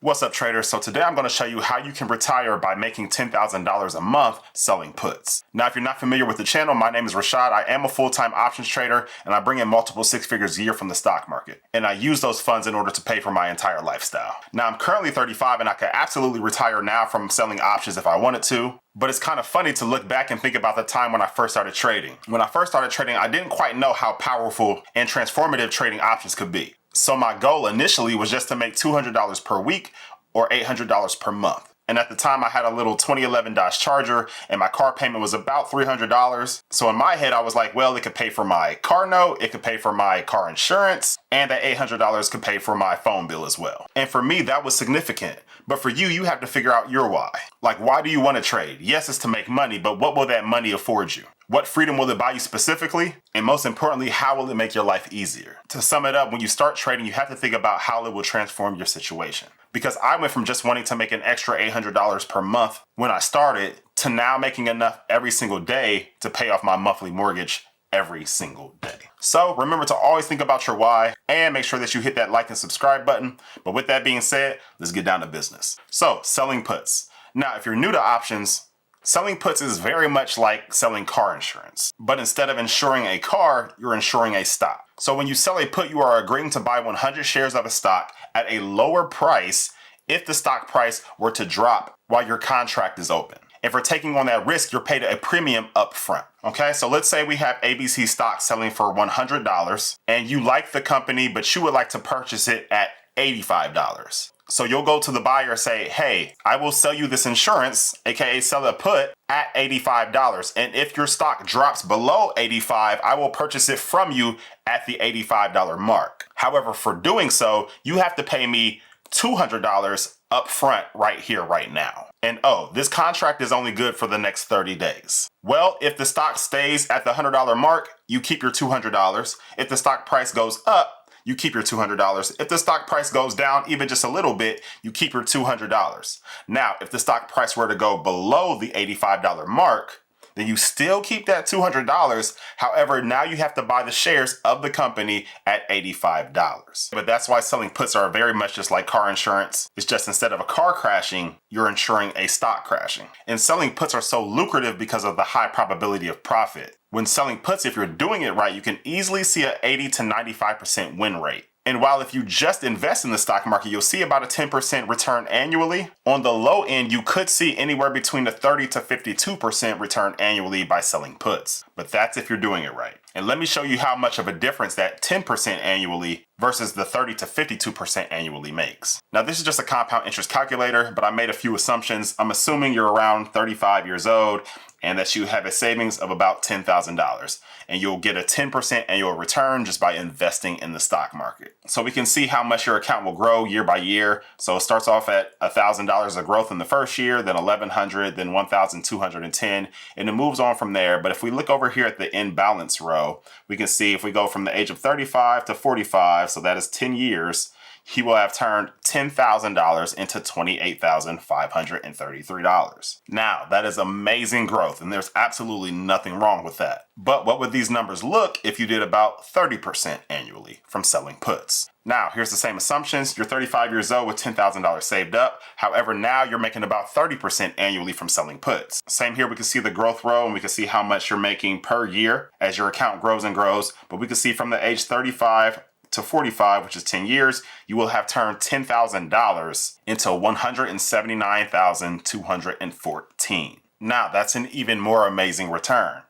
What's up, traders? So today I'm going to show you how you can retire by making $10,000 a month selling puts. Now, if you're not familiar with the channel, my name is Rashad. I am a full-time options trader, and I bring in multiple six figures a year from the stock market. And I use those funds in order to pay for my entire lifestyle. Now, I'm currently 35, and I could absolutely retire now from selling options if I wanted to. But it's kind of funny to look back and think about the time when I first started trading. When I first started trading, I didn't quite know how powerful and transformative trading options could be. So my goal initially was just to make $200 per week or $800 per month. And at the time I had a little 2011 Dodge Charger and my car payment was about $300. So in my head, I was like, well, it could pay for my car note, it could pay for my car insurance, and that $800 could pay for my phone bill as well. And for me, that was significant. But for you, you have to figure out your why. Like, why do you want to trade? Yes, it's to make money, but what will that money afford you? What freedom will it buy you specifically? And most importantly, how will it make your life easier? To sum it up, when you start trading, you have to think about how it will transform your situation. Because I went from just wanting to make an extra $800 per month when I started to now making enough every single day to pay off my monthly mortgage every single day. So remember to always think about your why and make sure that you hit that like and subscribe button. But with that being said, let's get down to business. So selling puts. Now, if you're new to options, selling puts is very much like selling car insurance. But instead of insuring a car, you're insuring a stock. So when you sell a put, you are agreeing to buy 100 shares of a stock at a lower price if the stock price were to drop while your contract is open. If you're taking on that risk, you're paid a premium up front. Okay, so let's say we have ABC stock selling for $100 and you like the company, but you would like to purchase it at $85. So you'll go to the buyer and say, hey, I will sell you this insurance, aka sell a put at $85. And if your stock drops below $85, I will purchase it from you at the $85 mark. However, for doing so, you have to pay me $200 up front right here, right now. And oh, this contract is only good for the next 30 days. Well, if the stock stays at the $100 mark, you keep your $200. If the stock price goes up, you keep your $200. If the stock price goes down even just a little bit, you keep your $200. Now, if the stock price were to go below the $85 mark, then you still keep that $200. However, now you have to buy the shares of the company at $85. But that's why selling puts are very much just like car insurance. It's just instead of a car crashing, you're insuring a stock crashing. And selling puts are so lucrative because of the high probability of profit. When selling puts, if you're doing it right, you can easily see an 80 to 95% win rate. And while if you just invest in the stock market, you'll see about a 10% return annually. On the low end, you could see anywhere between a 30 to 52% return annually by selling puts. But that's if you're doing it right. And let me show you how much of a difference that 10% annually versus the 30 to 52% annually makes. Now, this is just a compound interest calculator, but I made a few assumptions. I'm assuming you're around 35 years old and that you have a savings of about $10,000. And you'll get a 10% annual return just by investing in the stock market. So we can see how much your account will grow year by year. So it starts off at $1,000 of growth in the first year, then $1,100, then $1,210, and it moves on from there. But if we look over here at the end balance row, we can see if we go from the age of 35 to 45, so that is 10 years, he will have turned $10,000 into $28,533. Now, that is amazing growth, and there's absolutely nothing wrong with that. But what would these numbers look if you did about 30% annually from selling puts? Now, here's the same assumptions. You're 35 years old with $10,000 saved up. However, now you're making about 30% annually from selling puts. Same here, we can see the growth row and we can see how much you're making per year as your account grows and grows. But we can see from the age 35 to 45, which is 10 years, you will have turned $10,000 into $179,214. Now, that's an even more amazing return.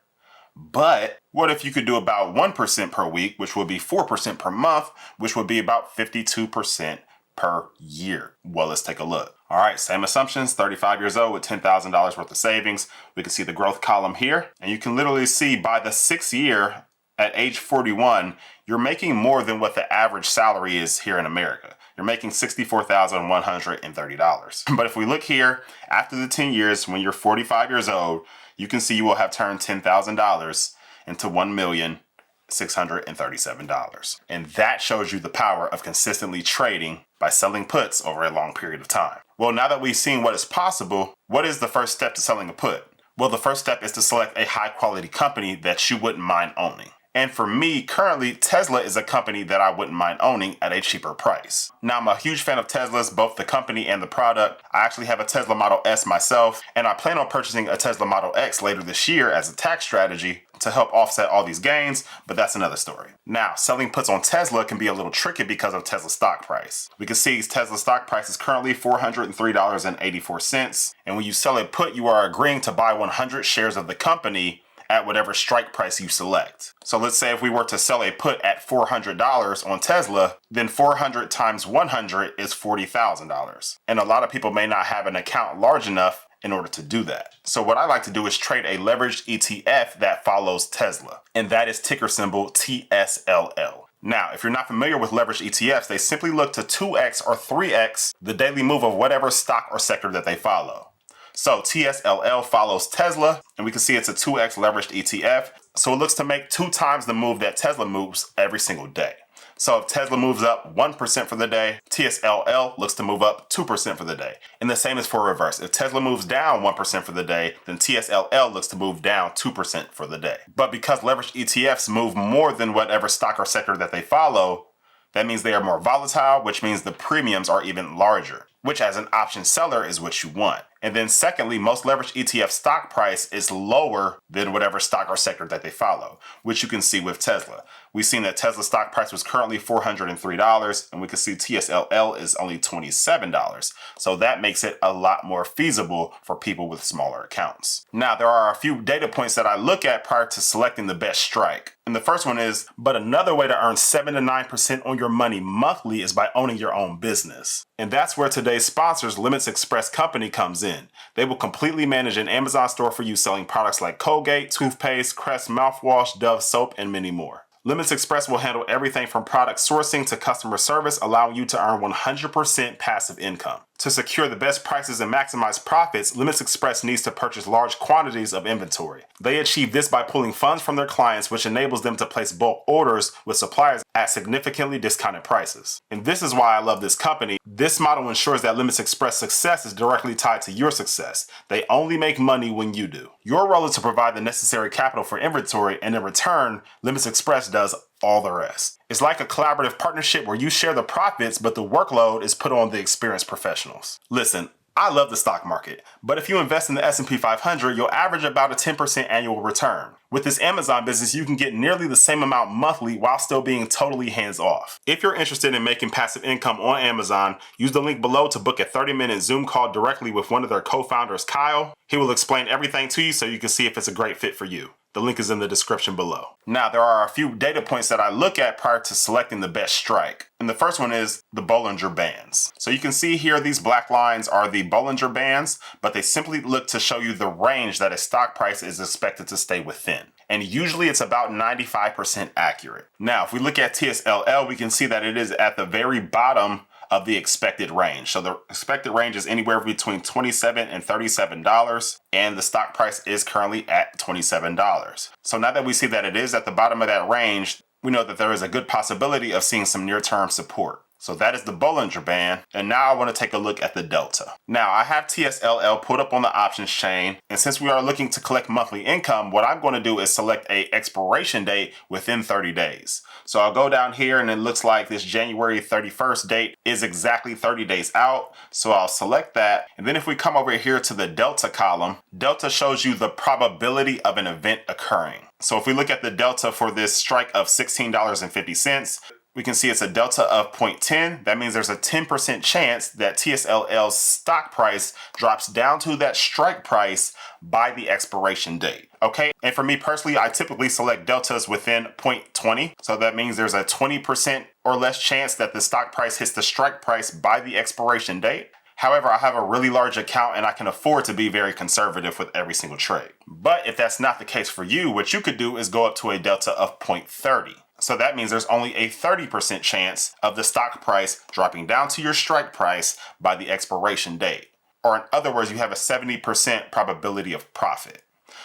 But what if you could do about 1% per week, which would be 4% per month, which would be about 52% per year? Well, let's take a look. All right, same assumptions, 35 years old with $10,000 worth of savings. We can see the growth column here, and you can literally see by the 6th year, at age 41, you're making more than what the average salary is here in America. You're making $64,130. But if we look here, after the 10 years, when you're 45 years old, you can see you will have turned $10,000 into $1,637. And that shows you the power of consistently trading by selling puts over a long period of time. Well, now that we've seen what is possible, what is the first step to selling a put? Well, the first step is to select a high quality company that you wouldn't mind owning. And for me, currently, Tesla is a company that I wouldn't mind owning at a cheaper price. Now, I'm a huge fan of Teslas, both the company and the product. I actually have a Tesla Model S myself, and I plan on purchasing a Tesla Model X later this year as a tax strategy to help offset all these gains, but that's another story. Now, selling puts on Tesla can be a little tricky because of Tesla's stock price. We can see Tesla's stock price is currently $403.84, and when you sell a put, you are agreeing to buy 100 shares of the company at whatever strike price you select. So let's say if we were to sell a put at $400 on Tesla, then 400 times 100 is $40,000. And a lot of people may not have an account large enough in order to do that. So what I like to do is trade a leveraged ETF that follows Tesla, and that is ticker symbol TSLL. Now, if you're not familiar with leveraged ETFs, they simply look to 2x or 3x the daily move of whatever stock or sector that they follow. So TSLL follows Tesla, and we can see it's a 2x leveraged ETF. So it looks to make 2 times the move that Tesla moves every single day. So if Tesla moves up 1% for the day, TSLL looks to move up 2% for the day. And the same is for reverse. If Tesla moves down 1% for the day, then TSLL looks to move down 2% for the day. But because leveraged ETFs move more than whatever stock or sector that they follow, that means they are more volatile, which means the premiums are even larger, which as an option seller is what you want. And then secondly, most leveraged ETF stock price is lower than whatever stock or sector that they follow, which you can see with Tesla. We've seen that Tesla stock price was currently $403, and we can see TSLL is only $27. So that makes it a lot more feasible for people with smaller accounts. Now, there are a few data points that I look at prior to selecting the best strike. And the first one is, but another way to earn 7 to 9% on your money monthly is by owning your own business. And that's where today's sponsors, Limits Express Company, comes in. They will completely manage an Amazon store for you, selling products like Colgate, toothpaste, Crest mouthwash, Dove soap, and many more. Limits Express will handle everything from product sourcing to customer service, allowing you to earn 100% passive income. To secure the best prices and maximize profits, Limits Express needs to purchase large quantities of inventory. They achieve this by pulling funds from their clients, which enables them to place bulk orders with suppliers at significantly discounted prices. And this is why I love this company. This model ensures that Limits Express success is directly tied to your success. They only make money when you do. Your role is to provide the necessary capital for inventory, and in return, Limits Express does all the rest. It's like a collaborative partnership where you share the profits, but the workload is put on the experienced professionals. Listen, I love the stock market, but if you invest in the S&P 500, you'll average about a 10% annual return. With this Amazon business, you can get nearly the same amount monthly while still being totally hands-off. If you're interested in making passive income on Amazon, use the link below to book a 30-minute Zoom call directly with one of their co-founders, Kyle. He will explain everything to you so you can see if it's a great fit for you. The link is in the description below. Now, there are a few data points that I look at prior to selecting the best strike. And the first one is the Bollinger Bands. So you can see here, these black lines are the Bollinger Bands, but they simply look to show you the range that a stock price is expected to stay within. And usually it's about 95% accurate. Now, if we look at TSLL, we can see that it is at the very bottom of the expected range. So the expected range is anywhere between $27 and $37, and the stock price is currently at $27. So now that we see that it is at the bottom of that range, we know that there is a good possibility of seeing some near-term support. So that is the Bollinger Band, and now I want to take a look at the Delta. Now, I have TSLL put up on the options chain, and since we are looking to collect monthly income, what I'm going to do is select a expiration date within 30 days. So I'll go down here, and it looks like this January 31st date is exactly 30 days out, so I'll select that. And then if we come over here to the Delta column, Delta shows you the probability of an event occurring. So if we look at the Delta for this strike of $16.50, we can see it's a delta of 0.10. That means there's a 10% chance that TSLL's stock price drops down to that strike price by the expiration date. Okay, and for me personally, I typically select deltas within 0.20. So that means there's a 20% or less chance that the stock price hits the strike price by the expiration date. However, I have a really large account and I can afford to be very conservative with every single trade. But if that's not the case for you, what you could do is go up to a delta of 0.30. So that means there's only a 30% chance of the stock price dropping down to your strike price by the expiration date. Or in other words, you have a 70% probability of profit.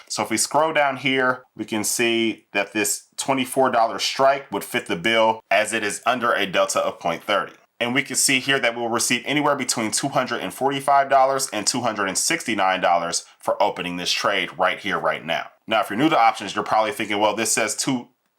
So if we scroll down here, we can see that this $24 strike would fit the bill as it is under a delta of 0.30. And we can see here that we'll receive anywhere between $245 and $269 for opening this trade right here, right now. Now, if you're new to options, you're probably thinking, well, this says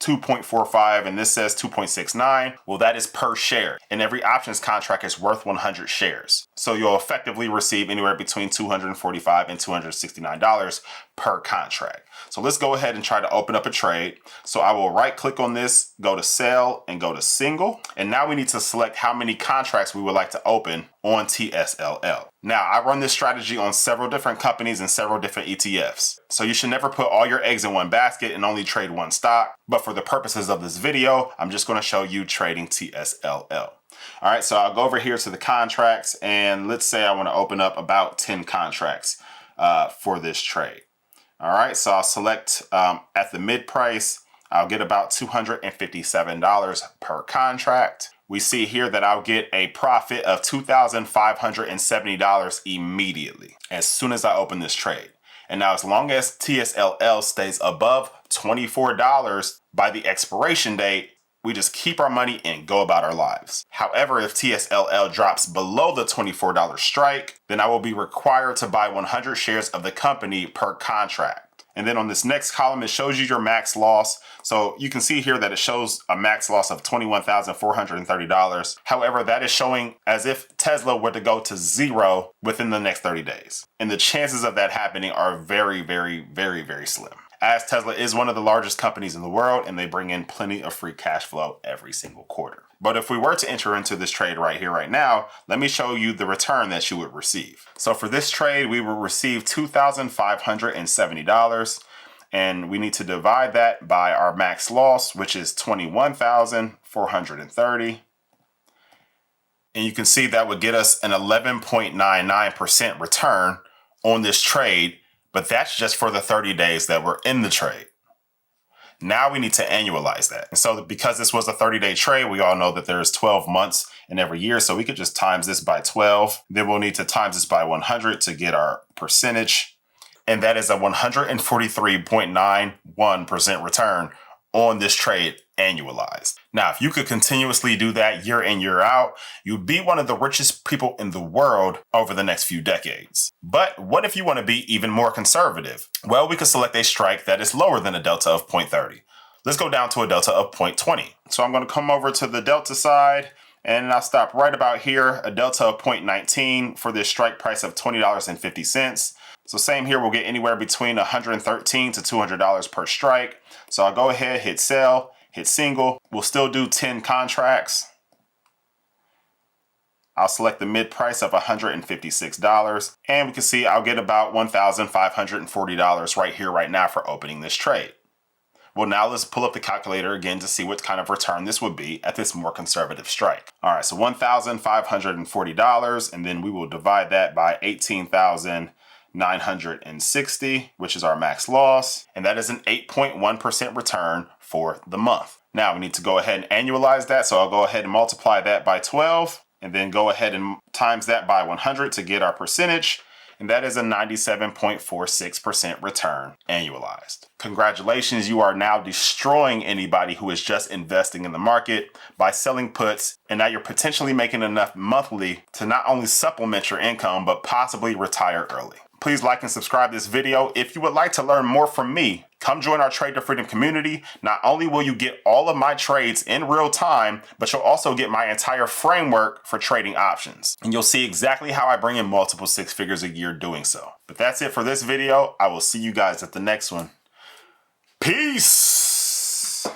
2.45 and this says 2.69. Well, that is per share, and every options contract is worth 100 shares. So you'll effectively receive anywhere between $245 and $269 per contract. So let's go ahead and try to open up a trade. So I will right click on this, go to sell and go to single. And now we need to select how many contracts we would like to open on TSLL. Now I run this strategy on several different companies and several different ETFs. So you should never put all your eggs in one basket and only trade one stock. But for the purposes of this video, I'm just going to show you trading TSLL. All right, so I'll go over here to the contracts, and let's say I want to open up about 10 contracts for this trade. All right, so I'll select at the mid price, I'll get about $257 per contract. We see here that I'll get a profit of $2,570 immediately as soon as I open this trade. And now as long as TSLL stays above $24 by the expiration date, we just keep our money and go about our lives. However, if TSLL drops below the $24 strike, then I will be required to buy 100 shares of the company per contract. And then on this next column, it shows you your max loss. So you can see here that it shows a max loss of $21,430. However, that is showing as if Tesla were to go to zero within the next 30 days. And the chances of that happening are very, very, very, very slim, as Tesla is one of the largest companies in the world and they bring in plenty of free cash flow every single quarter. But if we were to enter into this trade right here, right now, let me show you the return that you would receive. So for this trade, we will receive $2,570, and we need to divide that by our max loss, which is $21,430. And you can see that would get us an 11.99% return on this trade. But that's just for the 30 days that we're in the trade. Now we need to annualize that. And so because this was a 30-day trade, we all know that there's 12 months in every year. So we could just times this by 12. Then we'll need to times this by 100 to get our percentage. And that is a 143.91% return on this trade annualized. Now, if you could continuously do that year in, year out, you'd be one of the richest people in the world over the next few decades. But what if you want to be even more conservative? Well, we could select a strike that is lower than a delta of 0.30. Let's go down to a delta of 0.20. So I'm going to come over to the delta side, and I'll stop right about here, a delta of 0.19 for this strike price of $20.50. So same here, we'll get anywhere between $113 to $200 per strike. So I'll go ahead, hit sell, hit single. We'll still do 10 contracts. I'll select the mid price of $156. And we can see I'll get about $1,540 right here, right now for opening this trade. Well, now let's pull up the calculator again to see what kind of return this would be at this more conservative strike. All right, so $1,540, and then we will divide that by 18,960, which is our max loss, and that is an 8.1% return for the month. Now we need to go ahead and annualize that, so I'll go ahead and multiply that by 12, and then go ahead and times that by 100 to get our percentage, and that is a 97.46% return annualized. Congratulations, you are now destroying anybody who is just investing in the market by selling puts, and now you're potentially making enough monthly to not only supplement your income, but possibly retire early. Please like and subscribe this video. If you would like to learn more from me, come join our Trade to Freedom community. Not only will you get all of my trades in real time, but you'll also get my entire framework for trading options. And you'll see exactly how I bring in multiple six figures a year doing so. But that's it for this video. I will see you guys at the next one. Peace.